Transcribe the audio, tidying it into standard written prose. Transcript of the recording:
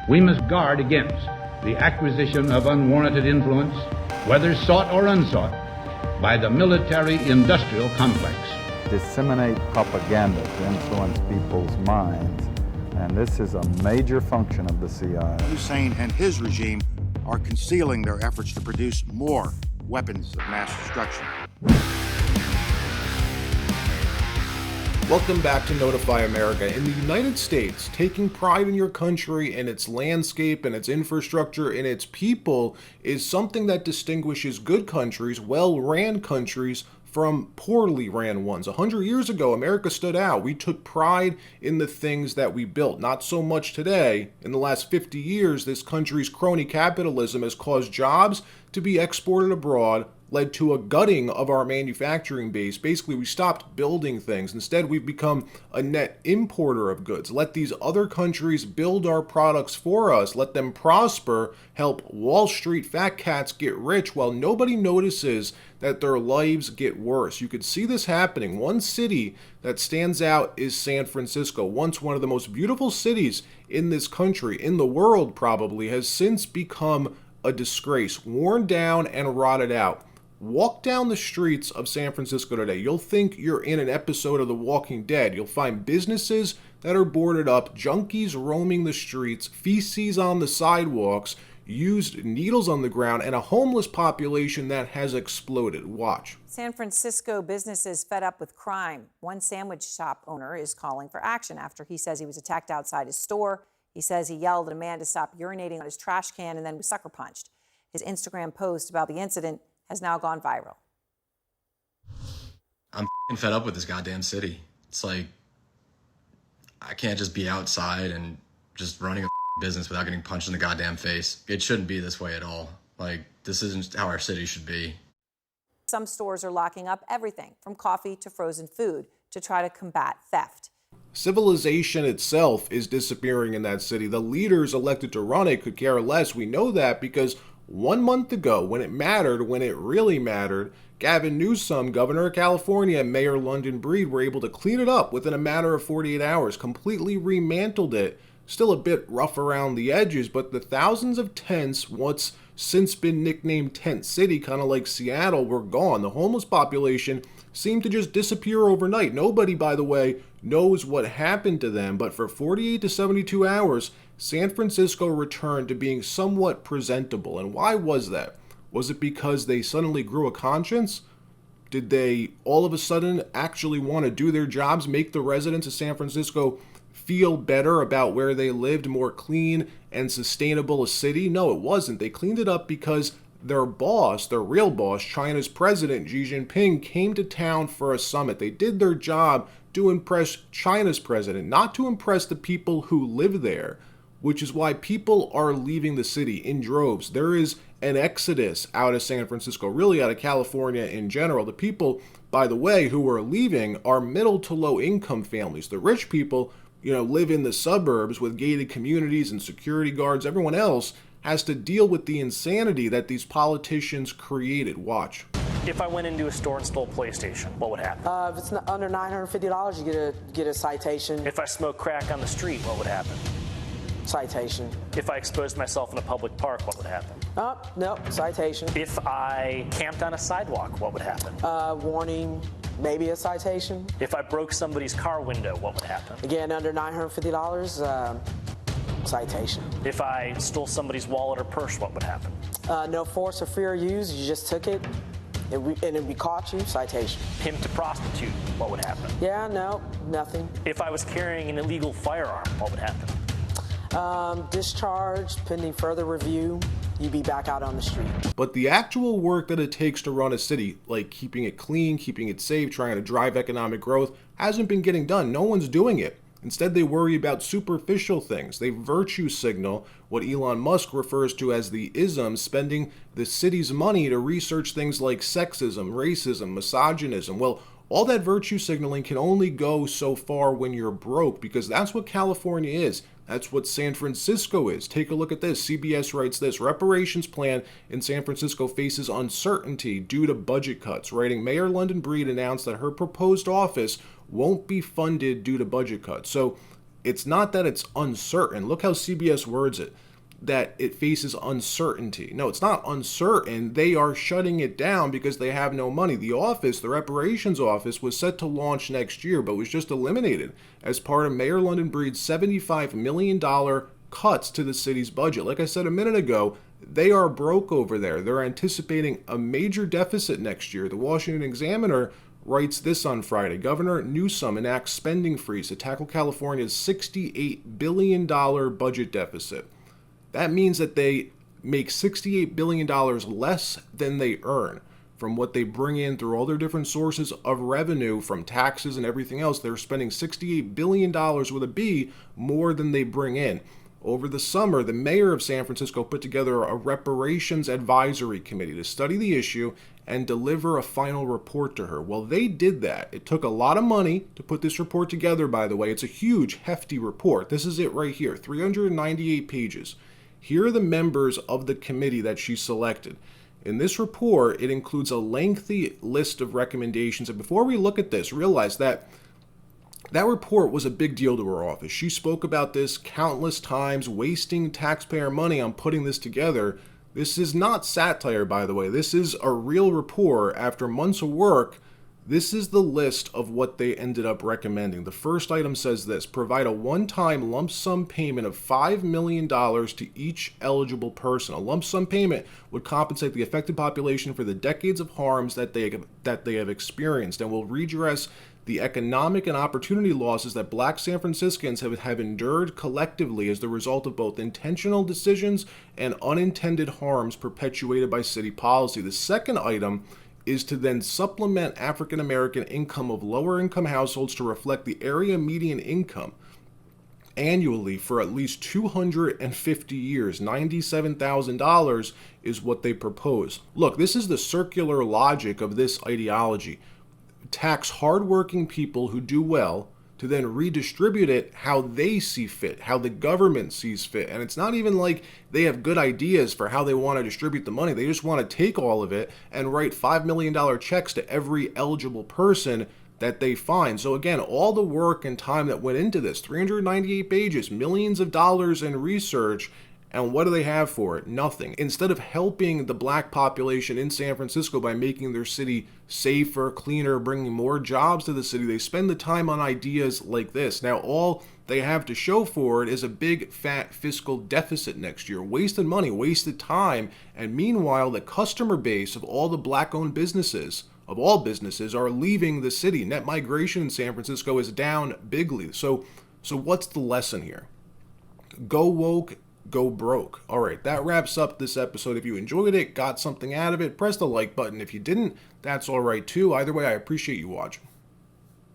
We must guard against the acquisition of unwarranted influence, whether sought or unsought, by the military-industrial complex. Disseminate propaganda to influence people's minds, and this is a major function of the CIA. Hussein and his regime are concealing their efforts to produce more weapons of mass destruction. Welcome back to Notify America. In the United States, taking pride in your country and its landscape and its infrastructure and its people is something that distinguishes good countries, well-ran countries, from poorly ran ones. 100 years ago, America stood out. We took pride in the things that we built. Not so much today. In the last 50 years, this country's crony capitalism has caused jobs to be exported abroad, led to a gutting of our manufacturing base. Basically, we stopped building things. Instead, we've become a net importer of goods. Let these other countries build our products for us. Let them prosper, help Wall Street fat cats get rich while nobody notices that their lives get worse. You could see this happening. One city that stands out is San Francisco. Once one of the most beautiful cities in this country, in the world probably, has since become a disgrace, worn down and rotted out. Walk down the streets of San Francisco today. You'll think you're in an episode of The Walking Dead. You'll find businesses that are boarded up, junkies roaming the streets, feces on the sidewalks, used needles on the ground, and a homeless population that has exploded. Watch. San Francisco businesses fed up with crime. One sandwich shop owner is calling for action after he says he was attacked outside his store. He says he yelled at a man to stop urinating on his trash can and then was sucker punched. His Instagram post about the incident has now gone viral. I'm fed up with this goddamn city. It's like, I can't just be outside and just running a business without getting punched in the goddamn face. It shouldn't be this way at all. Like, this isn't how our city should be. Some stores are locking up everything from coffee to frozen food to try to combat theft. Civilization itself is disappearing in that city. The leaders elected to run it could care less. We know that because 1 month ago, when it mattered, when it really mattered, Gavin Newsom, governor of California, and Mayor London Breed were able to clean it up within a matter of 48 hours, completely remantled it. Still a bit rough around the edges, but the thousands of tents, what's since been nicknamed Tent City, kind of like Seattle, were gone. The homeless population seemed to just disappear overnight. Nobody, by the way, knows what happened to them, but for 48 to 72 hours, San Francisco returned to being somewhat presentable. And why was that? Was it because they suddenly grew a conscience? Did they all of a sudden actually want to do their jobs, make the residents of San Francisco feel better about where they lived, more clean and sustainable a city? No, it wasn't. They cleaned it up because their boss, their real boss, China's president, Xi Jinping, came to town for a summit. They did their job to impress China's president, not to impress the people who live there, which is why people are leaving the city in droves. There is an exodus out of San Francisco, really out of California in general. The people, by the way, who are leaving are middle to low income families. The rich people, live in the suburbs with gated communities and security guards. Everyone else has to deal with the insanity that these politicians created. Watch. If I went into a store and stole a PlayStation, what would happen? If it's under $950, you get a citation. If I smoked crack on the street, what would happen? Citation. If I exposed myself in a public park, what would happen? No, citation. If I camped on a sidewalk, what would happen? Warning, maybe a citation. If I broke somebody's car window, what would happen? Again, under $950, citation. If I stole somebody's wallet or purse, what would happen? No force or fear used, you just took it, and we caught you, citation. Pimp to prostitute, what would happen? Yeah, no, nothing. If I was carrying an illegal firearm, what would happen? Discharged, pending further review, you'd be back out on the street. But the actual work that it takes to run a city, like keeping it clean, keeping it safe, trying to drive economic growth, hasn't been getting done. No one's doing it. Instead, they worry about superficial things. They virtue signal what Elon Musk refers to as the ism, spending the city's money to research things like sexism, racism, misogynism. Well, all that virtue signaling can only go so far when you're broke, because that's what California is. That's what San Francisco is. Take a look at this. CBS writes this: reparations plan in San Francisco faces uncertainty due to budget cuts. Writing, Mayor London Breed announced that her proposed office won't be funded due to budget cuts. So It's not that it's uncertain. Look how CBS words it, that it faces uncertainty. No, it's not uncertain. They are shutting it down because they have no money. The office, the Reparations office, was set to launch next year, but was just eliminated as part of Mayor London Breed's $75 million cuts to the city's budget. Like I said a minute ago, they are broke over there. They're anticipating a major deficit next year. The Washington Examiner writes this on Friday. Governor Newsom enacts spending freeze to tackle California's $68 billion budget deficit. That means that they make $68 billion less than they earn from what they bring in through all their different sources of revenue from taxes and everything else. They're spending $68 billion with a B more than they bring in. Over the summer, the mayor of San Francisco put together a reparations advisory committee to study the issue and deliver a final report to her. Well, they did that. It took a lot of money to put this report together, by the way. It's a huge, hefty report. This is it right here, 398 pages. Here are the members of the committee that she selected. In this report, it includes a lengthy list of recommendations. And before we look at this, realize that that report was a big deal to her office. She spoke about this countless times, wasting taxpayer money on putting this together. This is not satire, by the way. This is a real report. After months of work, this is the list of what they ended up recommending. The first item says this: provide a one-time lump sum payment of $5 million to each eligible person. A lump sum payment would compensate the affected population for the decades of harms that they have experienced and will redress the economic and opportunity losses that Black San Franciscans have endured collectively as the result of both intentional decisions and unintended harms perpetuated by city policy. The second item is to then supplement African American income of lower income households to reflect the area median income annually for at least 250 years. $97,000 is what they propose. Look, this is the circular logic of this ideology. Tax hardworking people who do well to then redistribute it how they see fit, how the government sees fit. And it's not even like they have good ideas for how they want to distribute the money. They just want to take all of it and write $5 million checks to every eligible person that they find. So again, all the work and time that went into this, 398 pages, millions of dollars in research, and what do they have for it? Nothing. Instead of helping the Black population in San Francisco by making their city safer, cleaner, bringing more jobs to the city, they spend the time on ideas like this. Now, all they have to show for it is a big, fat fiscal deficit next year. Wasted money, wasted time, and meanwhile, the customer base of all the Black-owned businesses, of all businesses, are leaving the city. Net migration in San Francisco is down bigly. So what's the lesson here? Go woke, go broke. All right, that wraps up this episode. If you enjoyed it, got something out of it, press the like button. If you didn't, that's all right too. Either way, I appreciate you watching.